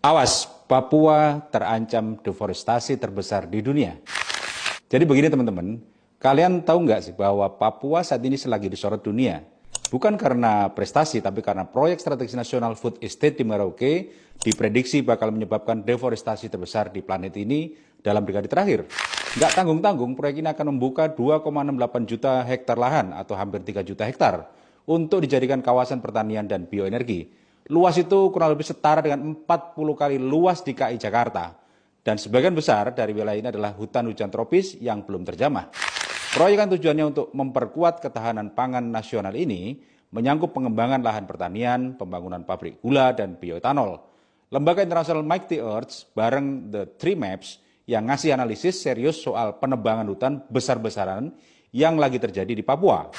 Awas, Papua terancam deforestasi terbesar di dunia. Jadi begini teman-teman, kalian tahu nggak sih bahwa Papua saat ini selagi disorot dunia? Bukan karena prestasi, tapi karena proyek strategis nasional food estate di Merauke diprediksi bakal menyebabkan deforestasi terbesar di planet ini dalam dekade terakhir. Nggak tanggung-tanggung, proyek ini akan membuka 2,68 juta hektar lahan atau hampir 3 juta hektar untuk dijadikan kawasan pertanian dan bioenergi. Luas itu kurang lebih setara dengan 40 kali luas di DKI Jakarta. Dan sebagian besar dari wilayah ini adalah hutan hujan tropis yang belum terjamah. Proyek yang tujuannya untuk memperkuat ketahanan pangan nasional ini menyangkut pengembangan lahan pertanian, pembangunan pabrik gula, dan bioetanol. Lembaga internasional Mighty Earth bareng The Three Maps yang ngasih analisis serius soal penebangan hutan besar-besaran yang lagi terjadi di Papua.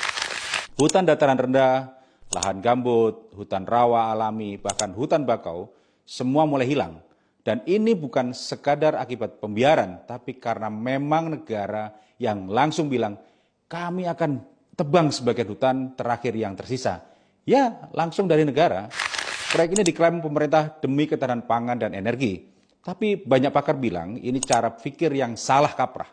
Hutan dataran rendah, lahan gambut, hutan rawa alami, bahkan hutan bakau, semua mulai hilang. Dan ini bukan sekadar akibat pembiaran, tapi karena memang negara yang langsung bilang, kami akan tebang sebagian hutan terakhir yang tersisa. Ya, langsung dari negara. Proyek ini diklaim pemerintah demi ketahanan pangan dan energi. Tapi banyak pakar bilang ini cara pikir yang salah kaprah.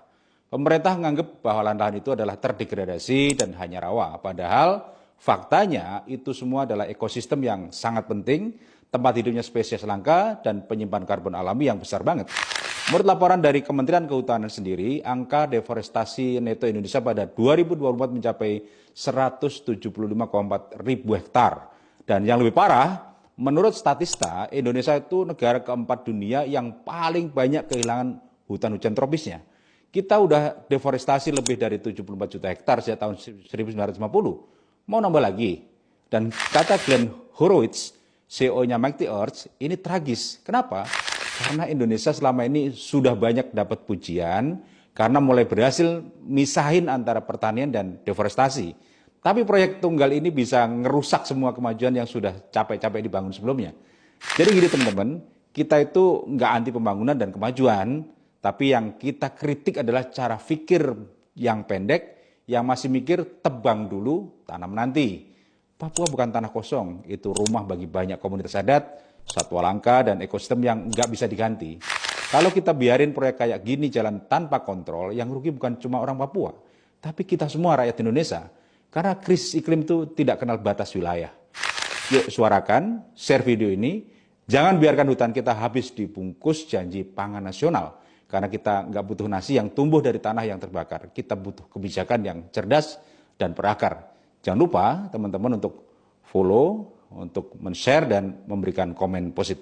Pemerintah menganggap bahwa lahan-lahan itu adalah terdegradasi dan hanya rawa. Padahal faktanya itu semua adalah ekosistem yang sangat penting, tempat hidupnya spesies langka, dan penyimpan karbon alami yang besar banget. Menurut laporan dari Kementerian Kehutanan sendiri, angka deforestasi neto Indonesia pada 2024 mencapai 175,4 ribu hektar. Dan yang lebih parah, menurut Statista, Indonesia itu negara keempat dunia yang paling banyak kehilangan hutan hujan tropisnya. Kita udah deforestasi lebih dari 74 juta hektar sejak tahun 1950. Mau nambah lagi. Dan kata Glenn Horowitz, CEO-nya Mighty Earth, ini tragis. Kenapa? Karena Indonesia selama ini sudah banyak dapat pujian karena mulai berhasil misahin antara pertanian dan deforestasi. Tapi proyek tunggal ini bisa ngerusak semua kemajuan yang sudah capek-capek dibangun sebelumnya. Jadi gini teman-teman, kita itu nggak anti pembangunan dan kemajuan, tapi yang kita kritik adalah cara pikir yang pendek, yang masih mikir tebang dulu, tanam nanti. Papua bukan tanah kosong, itu rumah bagi banyak komunitas adat, satwa langka, dan ekosistem yang nggak bisa diganti. Kalau kita biarin proyek kayak gini jalan tanpa kontrol, yang rugi bukan cuma orang Papua, tapi kita semua rakyat Indonesia. Karena krisis iklim itu tidak kenal batas wilayah. Yuk suarakan, share video ini, jangan biarkan hutan kita habis dibungkus janji pangan nasional. Karena kita nggak butuh nasi yang tumbuh dari tanah yang terbakar. Kita butuh kebijakan yang cerdas dan berakar. Jangan lupa teman-teman untuk follow, untuk men-share dan memberikan komen positif.